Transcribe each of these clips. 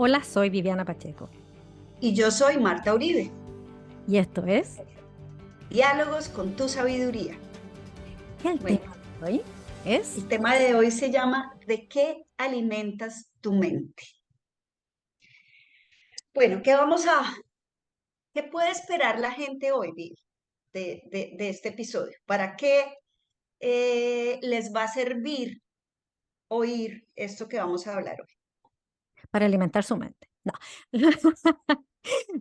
Hola, soy Viviana Pacheco Y yo soy Marta Uribe. y esto es Diálogos con tu sabiduría. el tema Bueno, de hoy es el tema de hoy se llama ¿De qué alimentas tu mente? Bueno, ¿qué puede esperar la gente hoy, Vivi, de este episodio? ¿Para qué les va a servir oír esto que vamos a hablar hoy? para alimentar su mente. No,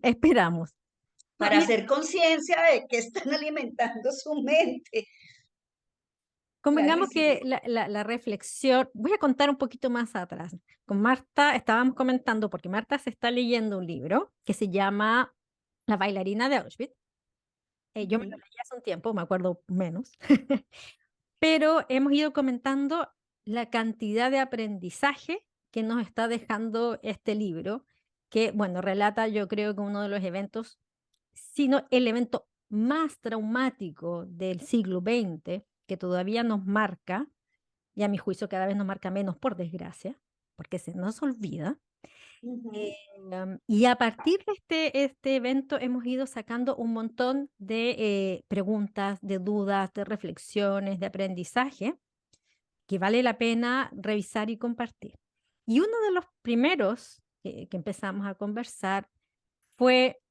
esperamos. No, Para mira, hacer conciencia de que están alimentando su mente. convengamos que Clarísimo. la reflexión, voy a contar un poquito más atrás. Con Marta estábamos comentando, porque Marta se está leyendo un libro que se llama La bailarina de Auschwitz. Yo me lo Ujú. leí hace un tiempo, me acuerdo menos, pero hemos ido comentando la cantidad de aprendizaje que nos está dejando este libro, que, bueno, relata yo creo que uno de los eventos, sino el evento más traumático del siglo XX, que todavía nos marca, y a mi juicio cada vez nos marca menos por desgracia, porque se nos olvida. Ujú. Y a partir de este evento hemos ido sacando un montón de preguntas, de dudas, de reflexiones, de aprendizaje que vale la pena revisar y compartir. Y uno de los primeros que empezamos a conversar fue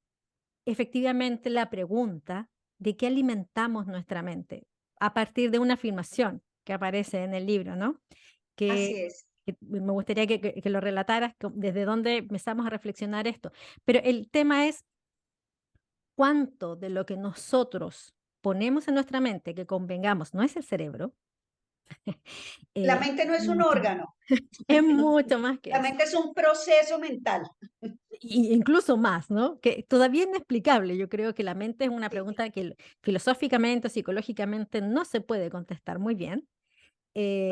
efectivamente la pregunta de qué alimentamos nuestra mente a partir de una afirmación que aparece en el libro, ¿no? Así Que, es. que me gustaría que lo relataras, desde dónde empezamos a reflexionar esto. Pero el tema es cuánto de lo que nosotros ponemos en nuestra mente, que convengamos, no es el cerebro, La eh, mente no es un mucho más. órgano. Es mucho más que La eso. mente es un proceso mental. Y incluso más, ¿no? Que todavía es inexplicable. Yo creo que la mente es una Sí, pregunta que filosóficamente o psicológicamente no se puede contestar muy bien.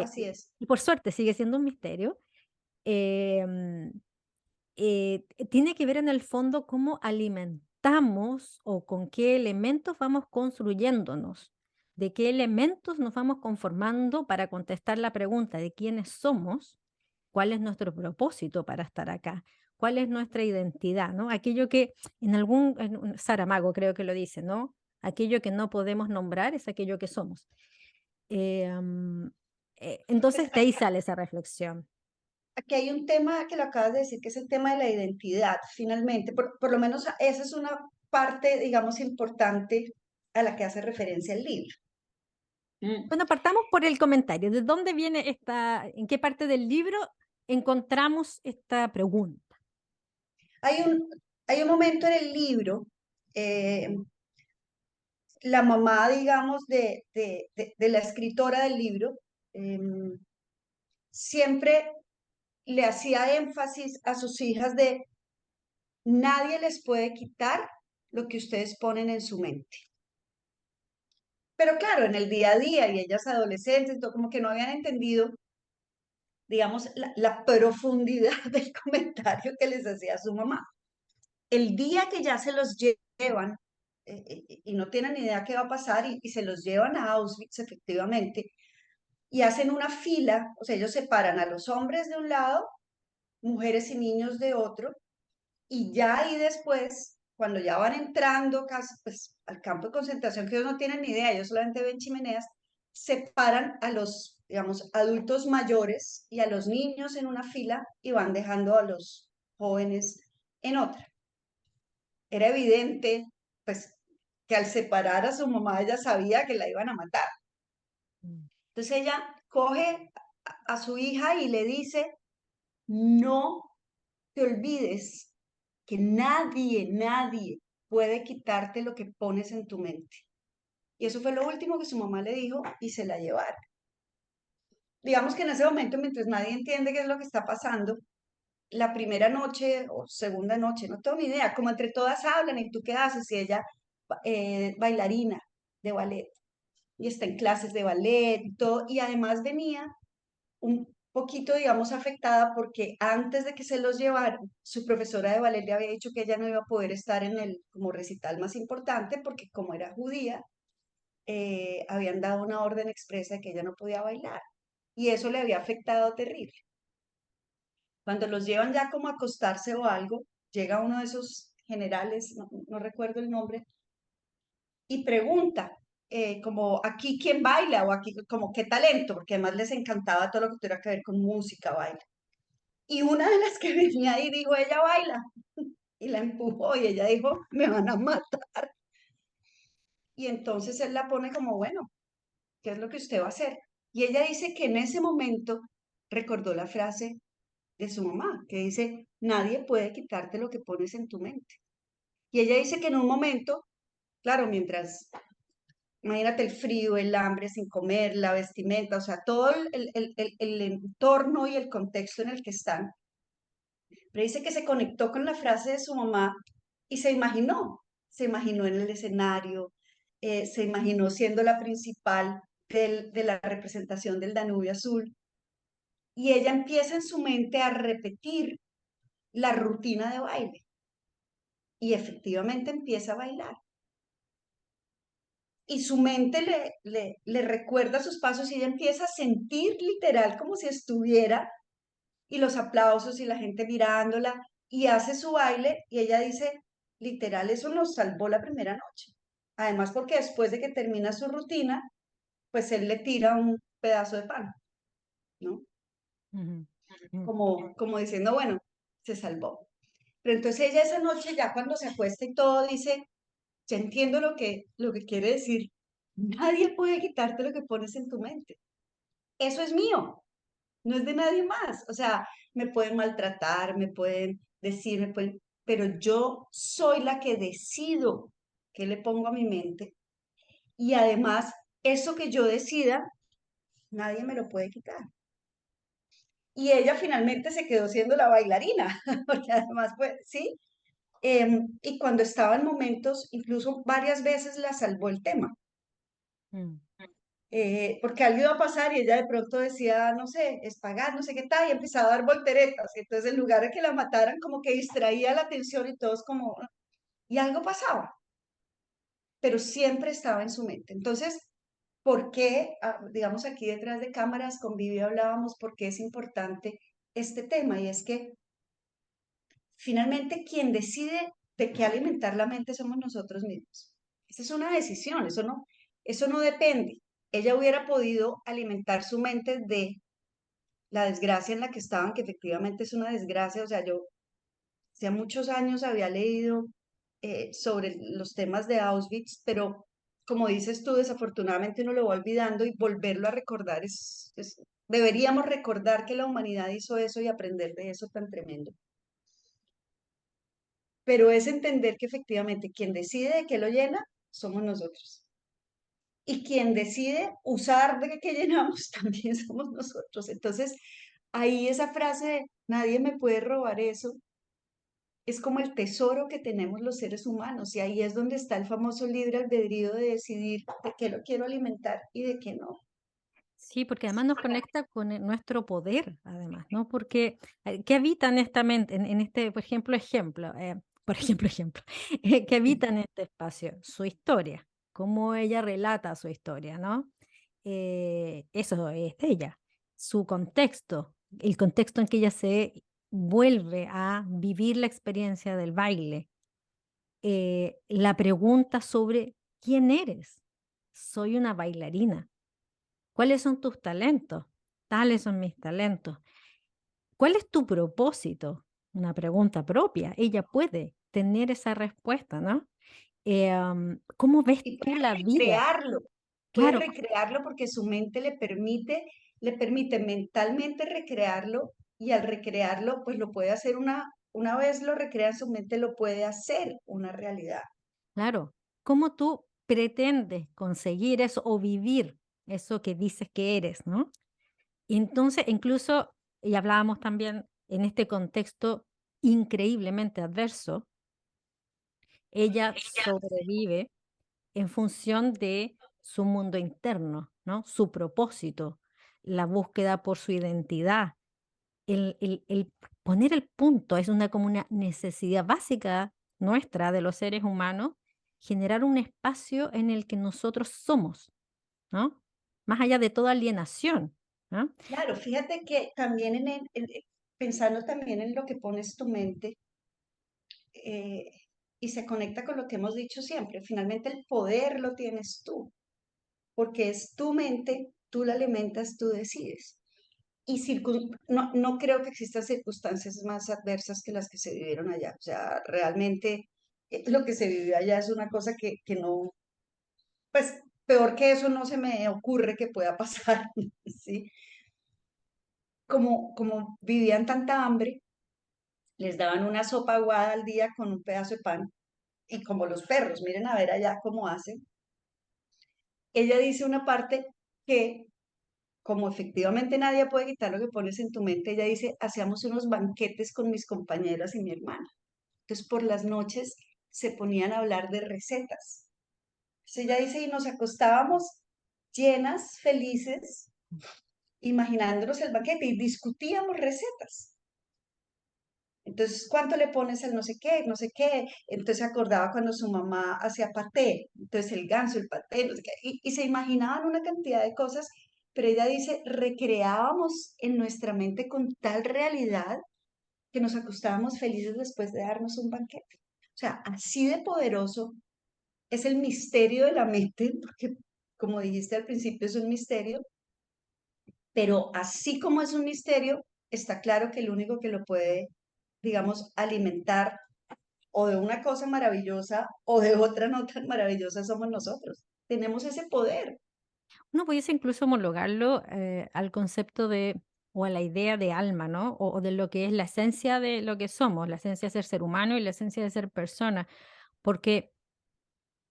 así es. Y por suerte sigue siendo un misterio. Em, Tiene que ver en el fondo cómo alimentamos o con qué elementos vamos construyéndonos, de qué elementos nos vamos conformando para contestar la pregunta de quiénes somos, cuál es nuestro propósito para estar acá, cuál es nuestra identidad, ¿no? Aquello que Saramago creo que lo dice, ¿no? Aquello que no podemos nombrar es aquello que somos. Eh, am, Pues entonces de ahí sale esa reflexión. aquí hay un tema que lo acabas de decir, que es el tema de la identidad, finalmente. Por lo menos esa es una parte, digamos, importante a la que hace referencia el libro. Mm. Bueno, partamos por el comentario. ¿De dónde viene en qué parte del libro encontramos esta pregunta? Hay un, hay un momento en el libro, eh, la mamá, digamos, de la escritora del libro, siempre le hacía énfasis a sus hijas de nadie les puede quitar lo que ustedes ponen en su mente. Pero claro, en el día a día y ellas adolescentes, todo como que no habían entendido, digamos, la profundidad del comentario que les hacía su mamá. El día que ya se los llevan y no tienen idea qué va a pasar y se los llevan a Auschwitz efectivamente y hacen una fila, o sea, ellos separan a los hombres de un lado, mujeres y niños de otro, y ya ahí después, cuando ya van entrando casi pues, al campo de concentración, que ellos no tienen ni idea, ellos solamente ven chimeneas, separan a los, digamos, adultos mayores y a los niños en una fila y van dejando a los jóvenes en otra. Era evidente, pues, que al separar a su mamá, ella sabía que la iban a matar. Mm. Entonces ella coge a su hija y le dice, no te olvides que nadie puede quitarte lo que pones en tu mente. Y eso fue lo último que su mamá le dijo y se la llevaron. Digamos que en ese momento, mientras nadie entiende qué es lo que está pasando, la primera noche o segunda noche, no tengo ni idea, como entre todas hablan y tú qué haces y ella bailarina de ballet y está en clases de ballet y todo, y además venía un poquito, digamos, afectada porque antes de que se los llevaran, su profesora de ballet le había dicho que ella no iba a poder estar en el como recital más importante porque como era judía, habían dado una orden expresa de que ella no podía bailar y eso le había afectado terrible. Cuando los llevan ya como a acostarse o algo, llega uno de esos generales, no recuerdo el nombre, y pregunta, como aquí quién baila o aquí como qué talento, porque además les encantaba todo lo que tuviera que ver con música, baile. Y una de las que venía ahí dijo, ella baila, y la empujó y ella dijo, me van a matar. Y entonces él la pone como, bueno, ¿qué es lo que usted va a hacer? Y ella dice que en ese momento recordó la frase de su mamá, que dice, nadie puede quitarte lo que pones en tu mente. Y ella dice que en un momento, claro, mientras, imagínate el frío, el hambre sin comer, la vestimenta, o sea, todo el entorno y el contexto en el que están, pero dice que se conectó con la frase de su mamá y se imaginó en el escenario, se imaginó siendo la principal de la representación del Danubio Azul, y ella empieza en su mente a repetir la rutina de baile y efectivamente empieza a bailar. Y su mente le recuerda sus pasos y ella empieza a sentir literal como si estuviera y los aplausos y la gente mirándola y hace su baile y ella dice, literal, eso nos salvó la primera noche. Además, porque después de que termina su rutina, pues él le tira un pedazo de pan, ¿no? Ujú, ujú. Como diciendo, bueno, se salvó. Pero entonces ella esa noche ya cuando se acuesta y todo dice, ya entiendo lo que quiere decir. Nadie puede quitarte lo que pones en tu mente. Eso es mío, no es de nadie más. O sea, me pueden maltratar, me pueden decir, pero yo soy la que decido qué le pongo a mi mente. Y además, eso que yo decida, nadie me lo puede quitar. Y ella finalmente se quedó siendo la bailarina, porque además, pues, sí. Y cuando estaba en momentos, incluso varias veces la salvó el tema. Mm. Porque algo iba a pasar y ella de pronto decía, no sé, es pagar, no sé qué tal, y empezaba a dar volteretas. Y entonces, en lugar de que la mataran, como que distraía la atención y todos como, "Ah", y algo pasaba, pero siempre estaba en su mente. Entonces, ¿por qué, digamos, aquí detrás de cámaras con Vivi hablábamos por qué es importante este tema? Y es que finalmente quien decide de qué alimentar la mente somos nosotros mismos. Esa es una decisión, eso no depende. Ella hubiera podido alimentar su mente de la desgracia en la que estaban, que efectivamente es una desgracia. O sea, yo hace muchos años había leído sobre los temas de Auschwitz, pero como dices tú, desafortunadamente uno lo va olvidando y volverlo a recordar deberíamos recordar que la humanidad hizo eso y aprender de eso tan tremendo. Pero es entender que efectivamente quien decide de qué lo llena somos nosotros. Y quien decide usar de qué llenamos también somos nosotros. Entonces, ahí esa frase de nadie me puede robar eso es como el tesoro que tenemos los seres humanos. Y ahí es donde está el famoso libre albedrío de decidir de qué lo quiero alimentar y de qué no. Sí, porque además nos conecta con nuestro poder, además, ¿no? Porque, ¿qué habita en esta mente, en este, por ejemplo, ¿qué habita en este espacio? Su historia, cómo ella relata su historia, ¿no? Eso es ella, su contexto, el contexto en que ella se vuelve a vivir la experiencia del baile, la pregunta sobre quién eres. Soy una bailarina. ¿Cuáles son tus talentos? Tales son mis talentos. ¿Cuál es tu propósito? Una pregunta propia. Ella puede tener esa respuesta, ¿no? ¿Cómo ves Y tú la vida? puede Claro, recrearlo porque su mente le permite mentalmente recrearlo y al recrearlo, pues lo puede hacer una vez lo recrea en su mente, lo puede hacer una realidad. claro. ¿Cómo tú pretendes conseguir eso o vivir eso que dices que eres, ¿no? Y entonces, incluso, y hablábamos también en este contexto increíblemente adverso, ella sobrevive en función de su mundo interno, ¿no? Su propósito, la búsqueda por su identidad, el poner el punto, es una como una necesidad básica nuestra, de los seres humanos, generar un espacio en el que nosotros somos, ¿no? Más allá de toda alienación, ¿no? Claro, fíjate que también pensando también en lo que pones tu mente, eh, y se conecta con lo que hemos dicho siempre. Finalmente el poder lo tienes tú, porque es tu mente, tú la alimentas, tú decides. Y no creo que existan circunstancias más adversas que las que se vivieron allá. O sea, realmente lo que se vivió allá es una cosa que no, pues peor que eso no se me ocurre que pueda pasar, ¿sí? Como vivían tanta hambre, les daban una sopa aguada al día con un pedazo de pan, y como los perros, miren a ver allá cómo hacen. Ella dice una parte que, como efectivamente nadie puede quitar lo que pones en tu mente, ella dice, hacíamos unos banquetes con mis compañeras y mi hermana. Entonces, por las noches se ponían a hablar de recetas. Entonces, ella dice, y nos acostábamos llenas, felices, imaginándonos el banquete y discutíamos recetas. Entonces, ¿cuánto le pones al no sé qué, no sé qué? Entonces se acordaba cuando su mamá hacía paté, entonces el ganso, el paté, no sé qué, y se imaginaban una cantidad de cosas, pero ella dice, recreábamos en nuestra mente con tal realidad que nos acostábamos felices después de darnos un banquete. O sea, así de poderoso es el misterio de la mente, porque como dijiste al principio es un misterio, pero así como es un misterio, está claro que el único que lo puede, digamos, alimentar o de una cosa maravillosa o de otra no tan maravillosa somos nosotros. Tenemos ese poder. Uno pudiese incluso homologarlo al concepto de, o a la idea de alma, ¿no? O de lo que es la esencia de lo que somos, la esencia de ser humano y la esencia de ser persona. Porque,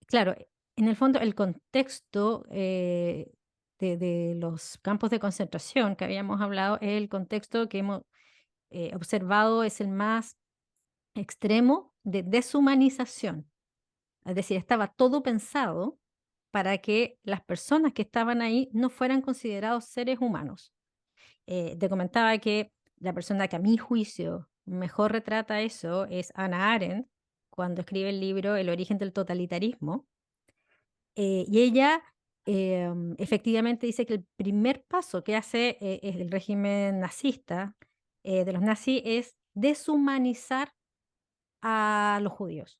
claro, en el fondo el contexto de los campos de concentración que habíamos hablado es el contexto que hemos observado, es el más extremo de deshumanización. Es decir, estaba todo pensado para que las personas que estaban ahí no fueran considerados seres humanos. Te comentaba que la persona que a mi juicio mejor retrata eso es Hannah Arendt, cuando escribe el libro El origen del totalitarismo. Y ella efectivamente dice que el primer paso que hace el régimen nazista de los nazis es deshumanizar a los judíos.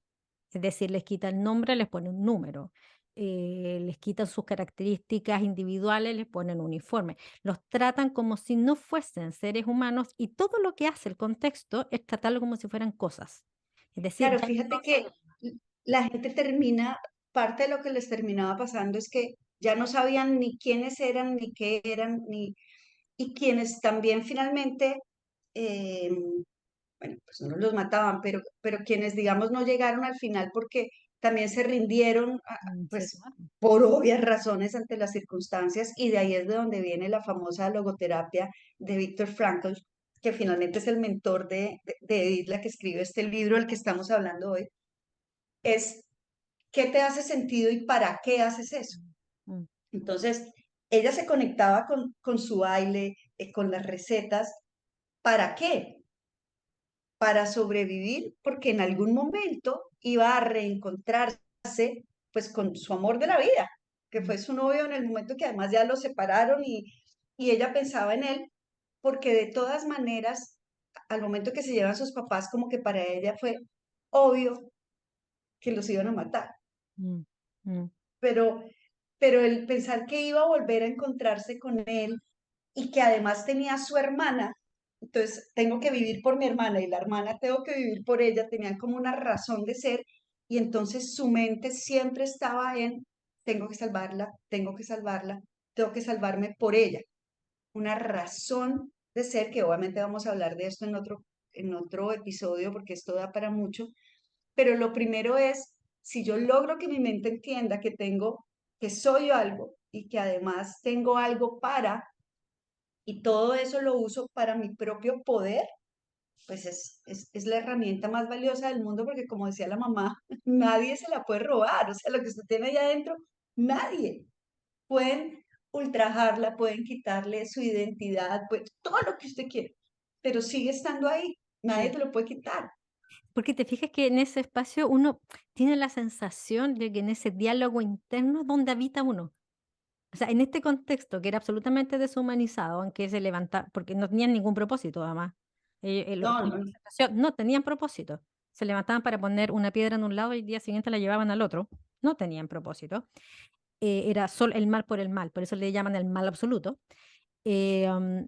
Es decir, les quita el nombre, les pone un número, les quitan sus características individuales, les ponen un uniforme. Los tratan como si no fuesen seres humanos y todo lo que hace el contexto es tratarlo como si fueran cosas. Es decir, Claro, ya fíjate no que son... la gente termina, parte de lo que les terminaba pasando es que ya no sabían ni quiénes eran, ni qué eran, ni, y quienes también finalmente, eh, bueno, pues no los mataban, pero quienes, digamos, no llegaron al final porque también se rindieron, Sí, pues claro. por obvias razones ante las circunstancias, y de ahí es de donde viene la famosa logoterapia de Viktor Frankl, que finalmente es el mentor de Edith, la que escribe este libro del que estamos hablando hoy, es qué te hace sentido y para qué haces eso. Mm, Entonces, ella se conectaba con su baile, con las recetas. ¿Para qué? Para sobrevivir, porque en algún momento iba a reencontrarse pues con su amor de la vida, que mm, fue su novio en el momento que además ya lo separaron, y ella pensaba en él, porque de todas maneras, al momento que se llevan sus papás, como que para ella fue obvio que los iban a matar, mm, mm, pero, pero el pensar que iba a volver a encontrarse con él y que además tenía a su hermana, entonces tengo que vivir por mi hermana y la hermana tengo que vivir por ella, tenían como una razón de ser, y entonces su mente siempre estaba en, tengo que salvarla, tengo que salvarme por ella, una razón de ser, que obviamente vamos a hablar de esto en otro episodio porque esto da para mucho, pero lo primero es, si yo logro que mi mente entienda que tengo, que soy algo y que además tengo algo para, y todo eso lo uso para mi propio poder, pues es la herramienta más valiosa del mundo, porque como decía la mamá, nadie se la puede robar, o sea, lo que usted tiene allá adentro, nadie. Pueden ultrajarla, pueden quitarle su identidad, pues, todo lo que usted quiere, pero sigue estando ahí, nadie sí. te lo puede quitar. Porque te fijas que en ese espacio uno tiene la sensación de que en ese diálogo interno es donde habita uno. O sea, en este contexto que era absolutamente deshumanizado, en que se levanta, porque no tenían ningún propósito además. No, con no, concentración, no tenían propósito. Se levantaban para poner una piedra en un lado y el día siguiente la llevaban al otro. No tenían propósito. Era solo el mal por el mal, por eso le llaman el mal absoluto. Eh, um,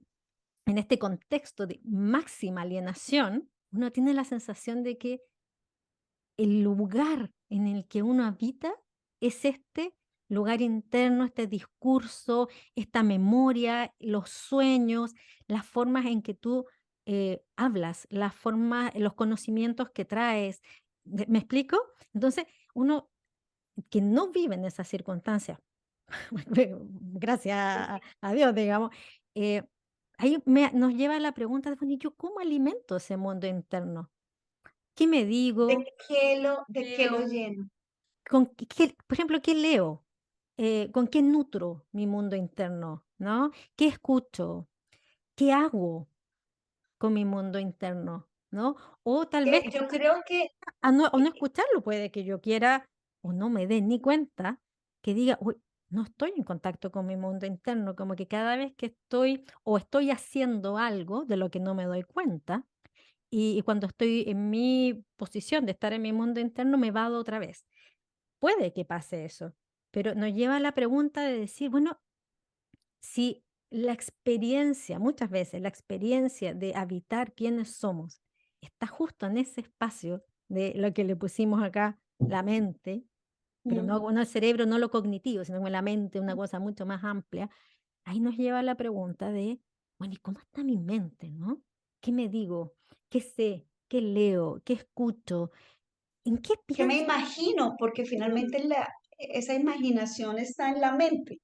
en este contexto de máxima alienación, uno tiene la sensación de que el lugar en el que uno habita es este lugar interno, este discurso, esta memoria, los sueños, las formas en que tú hablas, las formas, los conocimientos que traes. ¿Me explico? Entonces, uno que no vive en esas circunstancias, gracias a Dios, digamos, eh, ahí nos lleva a la pregunta de, bueno, ¿y yo cómo alimento ese mundo interno? ¿Qué me digo? de qué lo Leo. lleno? Por ejemplo, ¿qué leo? ¿Con qué nutro mi mundo interno? ¿No? ¿Qué escucho? ¿Qué hago con mi mundo interno? ¿No? O tal vez Yo creo que o no escucharlo, puede que yo quiera o no me dé ni cuenta, que diga, uy, no estoy en contacto con mi mundo interno, como que cada vez que estoy o estoy haciendo algo de lo que no me doy cuenta, y cuando estoy en mi posición de estar en mi mundo interno, me vado otra vez. Puede que pase eso, pero nos lleva a la pregunta de decir, bueno, si la experiencia, muchas veces la experiencia de habitar quiénes somos, está justo en ese espacio de lo que le pusimos acá, la mente, pero mm, no el cerebro, no lo cognitivo, sino con la mente, una cosa mucho más amplia, ahí nos lleva a la pregunta de, bueno, ¿y cómo está mi mente, no? ¿Qué me digo? ¿Qué sé? ¿Qué leo? ¿Qué escucho? ¿En qué ¿qué me pienso? imagino? Porque finalmente esa imaginación está en la mente.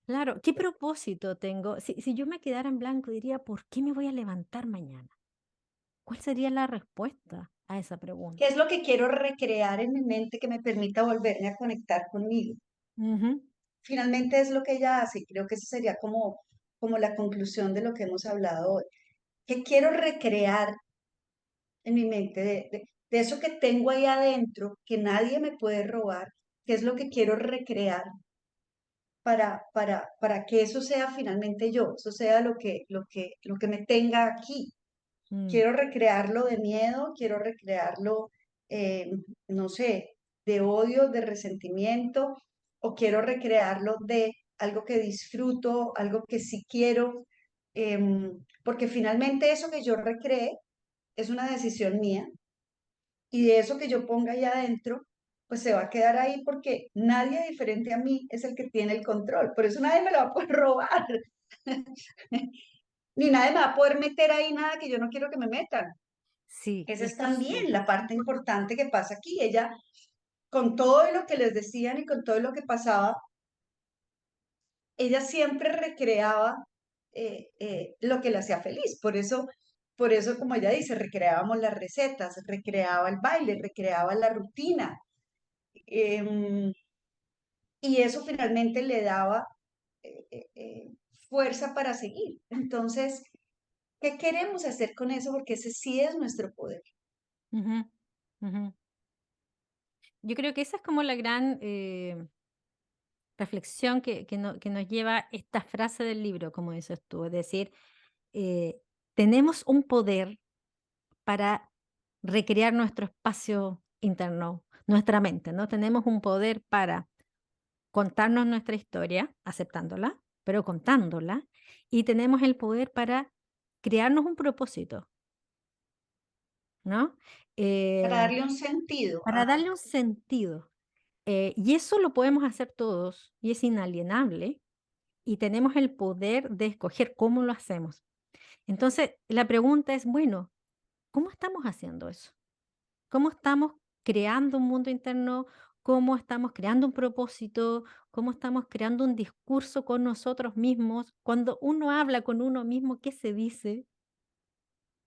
Claro, ¿qué propósito tengo? Si yo me quedara en blanco, diría, ¿por qué me voy a levantar mañana? ¿Cuál sería la respuesta a esa ¿Qué pregunta? es lo que quiero recrear en mi mente que me permita volverme a conectar conmigo? Ujú, Finalmente es lo que ella hace y creo que esa sería como la conclusión de lo que hemos hablado hoy. ¿Qué quiero recrear en mi mente de eso que tengo ahí adentro que nadie me puede robar? ¿Qué es lo que quiero recrear para que eso sea finalmente yo? Eso sea lo que me tenga aquí. mm, Quiero recrearlo de miedo, quiero recrearlo, eh, no sé, de odio, de resentimiento, o quiero recrearlo de algo que disfruto, algo que sí quiero, porque finalmente eso que yo recreé es una decisión mía y de eso que yo ponga ahí adentro, pues se va a quedar ahí porque nadie diferente a mí es el que tiene el control. Por eso nadie me lo va a poder robar, ni nadie me va a poder meter ahí nada que yo no quiero que me metan. sí, Esa es eso es también la súper parte importante. importante que pasa aquí. Ella, con todo lo que les decían y con todo lo que pasaba, ella siempre recreaba lo que la hacía feliz. Por eso, como ella dice, recreábamos las recetas, recreaba el baile, recreaba la rutina. em, y eso finalmente le daba eh, eh, eh, fuerza para seguir. Entonces, ¿qué queremos hacer con eso? Porque ese sí es nuestro poder. Ujú, ujú. Yo creo que esa es como la gran reflexión que nos lleva esta frase del libro, como dices tú, es decir, eh, tenemos un poder para recrear nuestro espacio interno, nuestra mente, ¿no? Tenemos un poder para contarnos nuestra historia, aceptándola, pero contándola, y tenemos el poder para crearnos un propósito, ¿no? Para Eh, darle un sentido para darle un sentido. Y eso lo podemos hacer todos y es inalienable y tenemos el poder de escoger cómo lo hacemos. Entonces, la pregunta es, bueno, ¿cómo estamos haciendo eso? ¿Cómo estamos creando un mundo interno? ¿Cómo estamos creando un propósito? ¿Cómo estamos creando un discurso con nosotros mismos? Cuando uno habla con uno mismo, ¿qué se dice?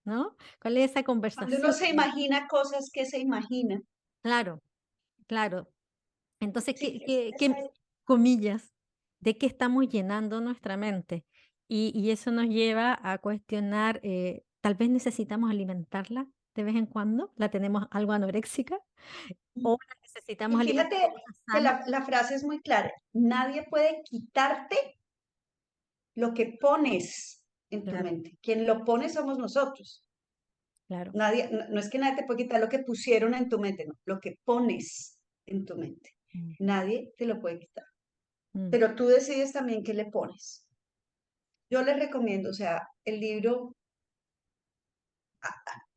¿No? ¿Cuál es esa cuando uno conversación? se imagina cosas que se imagina. Claro, claro. Entonces, Sí, comillas, de qué estamos llenando nuestra mente? Y eso nos lleva a cuestionar, tal vez necesitamos alimentarla de vez en cuando, la tenemos algo anoréxica, o la y necesitamos alimentar fíjate con cosas que sanas. la frase es muy clara. Nadie puede quitarte lo que pones en tu Claro, mente. Quien lo pone somos nosotros. claro. Nadie, no es que nadie te puede quitar lo que pusieron en tu mente, no, lo que pones en tu mente. Mm, Nadie te lo puede quitar. mm, Pero tú decides también qué le pones. Yo les recomiendo, o sea, el libro,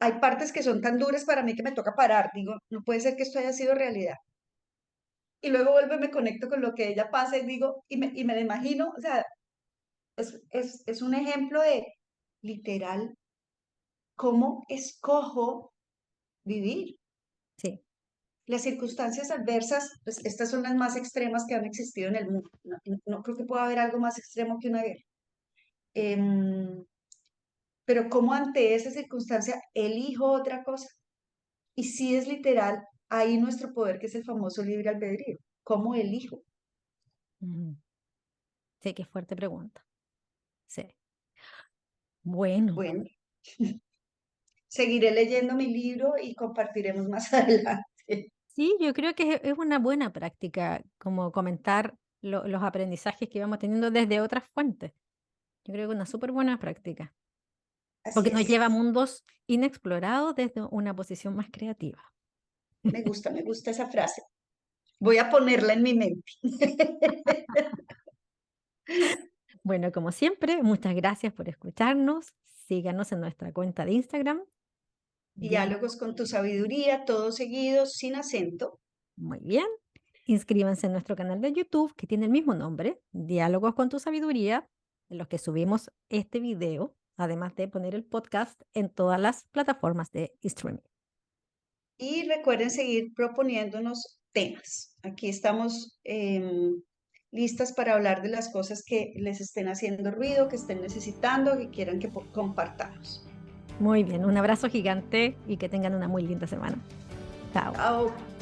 hay partes que son tan duras para mí que me toca parar. Digo, no puede ser que esto haya sido realidad. Y luego vuelvo y me conecto con lo que ella pasa y digo, y me lo imagino, o sea, es un ejemplo de literal cómo escojo vivir. sí, Las circunstancias adversas, pues estas son las más extremas que han existido en el mundo. No, no creo que pueda haber algo más extremo que una guerra. Em, pero como ante esa circunstancia elijo otra cosa. Y si es literal, ahí nuestro poder, que es el famoso libre albedrío. ¿Cómo elijo? ujú. Sí, qué fuerte pregunta. Sí. Bueno, Bueno, seguiré leyendo mi libro y compartiremos más adelante. sí, yo creo que es una buena práctica como comentar los aprendizajes que vamos teniendo desde otras fuentes. Yo creo que es una súper buena práctica, Así porque nos es. lleva a mundos inexplorados desde una posición más creativa. Me gusta esa frase. Voy a ponerla en mi mente. Bueno, como siempre, muchas gracias por escucharnos. Síganos en nuestra cuenta de Instagram. Diálogos con tu sabiduría, todos seguidos, sin acento. Muy bien. Inscríbanse en nuestro canal de YouTube que tiene el mismo nombre, Diálogos con tu sabiduría, en los que subimos este video, además de poner el podcast en todas las plataformas de streaming. Y recuerden seguir proponiéndonos temas. Aquí estamos listas para hablar de las cosas que les estén haciendo ruido, que estén necesitando, que quieran que compartamos. Muy bien, un abrazo gigante y que tengan una muy linda semana. Chao. Chao.